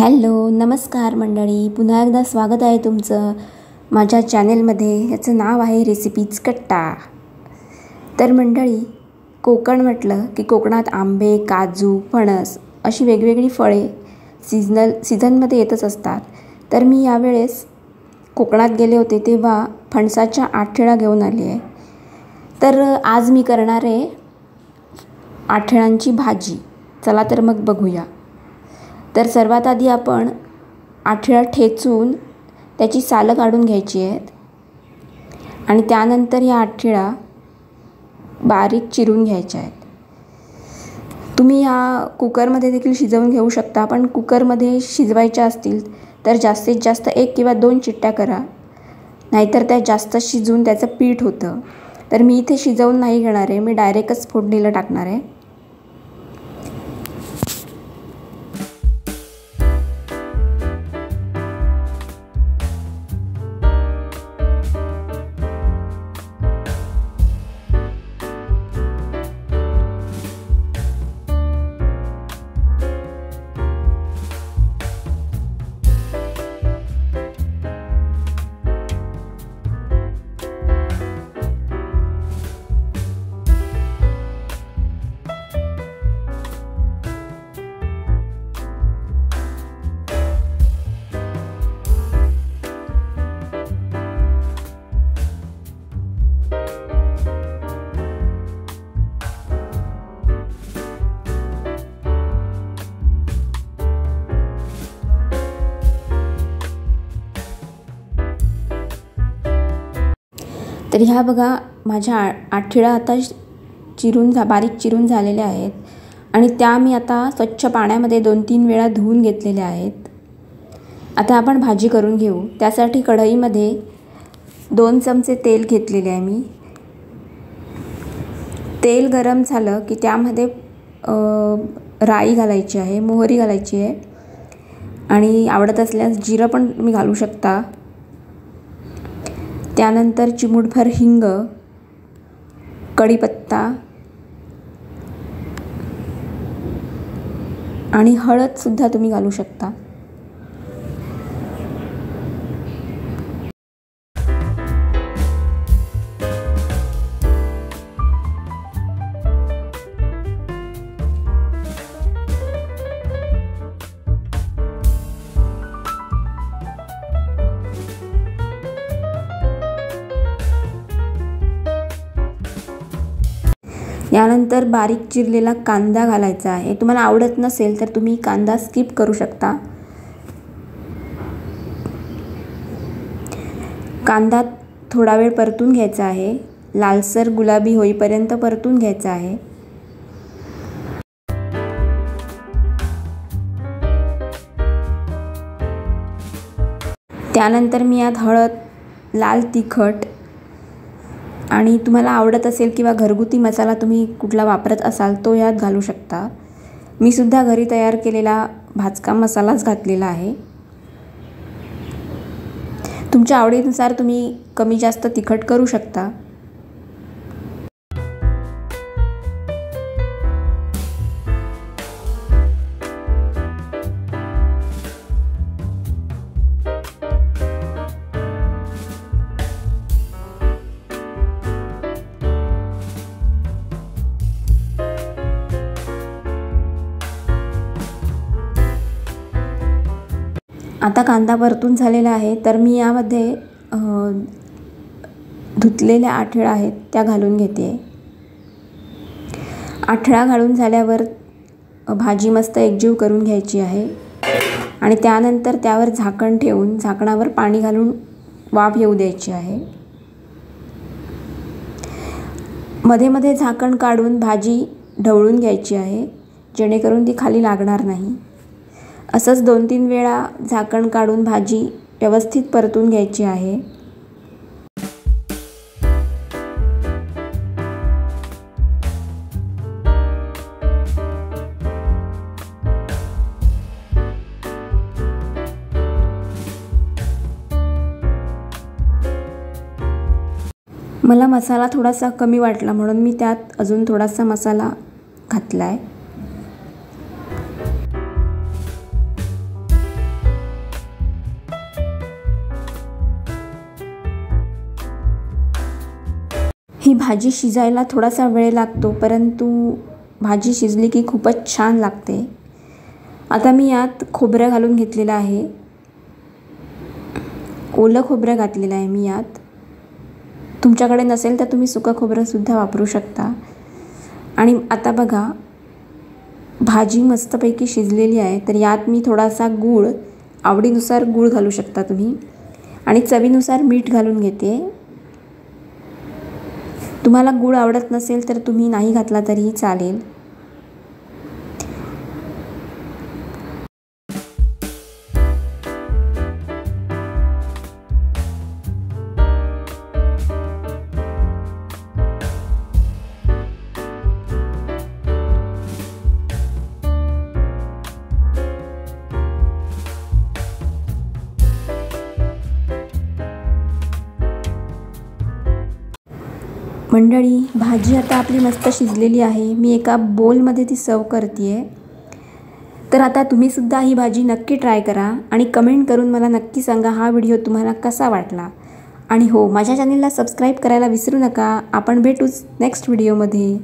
Hello नमस्कार मंडळी, पुन्हा एकदा स्वागत आहे तुमचं माझ्या चॅनेलमध्ये. याचं नाव आहे रेसिपीज कट्टा. तर मंडळी, कोकण म्हटलं की कोकणात आंबे, काजू, फणस अशी वेगवेगळी फळे सीझनमध्ये येतच असतात. तर मी यावेळेस कोकणात गेले होते तेव्हा फणसाच्या आठेळा घेऊन आली आहे. तर आज मी करणार आहे आठेळांची भाजी. चला तर मग बघूया. तर सर्वात आधी आपण आठेळा ठेचून त्याची सालं काढून घ्यायची आहेत आणि त्यानंतर या आठेळा बारीक चिरून घ्यायच्या आहेत. तुम्ही ह्या कुकरमध्ये देखील शिजवून घेऊ शकता, पण कुकरमध्ये शिजवायच्या असतील तर जास्तीत जास्त 1 किंवा 2 शिट्ट्या करा, नाहीतर त्या जास्त शिजून त्याचं पीठ होतं. तर मी इथे शिजवून नाही घेणार आहे, मी डायरेक्टच फोडणीला टाकणार आहे. तर ह्या बघा, माझ्या आठेळा आता बारीक चिरून झालेल्या आहेत आणि त्या मी आता स्वच्छ पाण्यामध्ये 2-3 वेळा धुवून घेतलेल्या आहेत. आता आपण भाजी करून घेऊ. त्यासाठी कढईमध्ये 2 चमचे तेल घेतलेले आहे मी. तेल गरम झालं की त्यामध्ये राई घालायची आहे, मोहरी घालायची आहे आणि आवडत असल्यास जिरं पण तुम्ही घालू शकता. त्यानंतर चिमूटभर हिंग, कढीपत्ता आणि हळदसुद्धा तुम्ही घालू शकता. यानंतर बारीक चिरलेला कांदा घालायचा आहे. तुम्हाला आवडत नसेल तर तुम्ही कांदा स्किप करू शकता. कांदा थोडा वेळ परतून घ्यायचा आहे, लालसर गुलाबी होईपर्यंत परतून घ्यायचा आहे. त्यानंतर मी यात हळद, लाल तिखट आणि तुम्हाला आवडत असेल किंवा घरगुती मसाला तुम्ही कुठला वापरत असाल तो यात घालू शकता. मी सुद्धा घरी तयार केलेला भाजका मसालाच घातलेला आहे. तुमच्या आवडीनुसार तुम्ही कमी जास्त तिखट करू शकता. आता कांदा परतून झालेला आहे, तर मी यामध्ये धुतलेल्या आठेळा आहेत त्या घालून घेते. आठेळा घालून झाल्यावर भाजी मस्त एकजीव करून घ्यायची आहे आणि त्यानंतर त्यावर झाकण ठेवून झाकणावर पाणी घालून वाफ येऊ द्यायची आहे. मध्ये मध्ये झाकण काढून भाजी ढवळून घ्यायची आहे, जेणेकरून ती खाली लागणार नाही. असंच 2-3 वेळा झाकण काढून भाजी व्यवस्थित परतून घ्यायची आहे. मला मसाला थोडासा कमी वाटला म्हणून मी त्यात अजून थोडासा मसाला घातला आहे. भाजी शिजायला थोडासा वेळ लागतो, परंतु भाजी शिजली की खूपच छान लागते. आता मी यात खोबरं घालून घेतलेलं आहे. ओलं खोबरं घातलेलं आहे मी यात. तुमच्याकडे नसेल तर तुम्ही सुकं खोबरंसुद्धा वापरू शकता. आणि आता बघा, भाजी मस्तपैकी शिजलेली आहे. तर यात मी थोडासा गूळ, आवडीनुसार गूळ घालू शकता तुम्ही, आणि चवीनुसार मीठ घालून घेते. तुम्हाला गूळ आवडत नसेल तर तुम्ही नाही घातला तरीही चालेल. मंडळी, भाजी आता आपली मस्त शिजलेली आहे. मी एका बोलमध्ये ती सर्व करते आहे. तर आता तुम्हीसुद्धा ही भाजी नक्की ट्राय करा आणि कमेंट करून मला नक्की सांगा हा व्हिडिओ तुम्हाला कसा वाटला. आणि हो, माझ्या चॅनेलला सबस्क्राईब करायला विसरू नका. आपण भेटूच नेक्स्ट व्हिडिओमध्ये.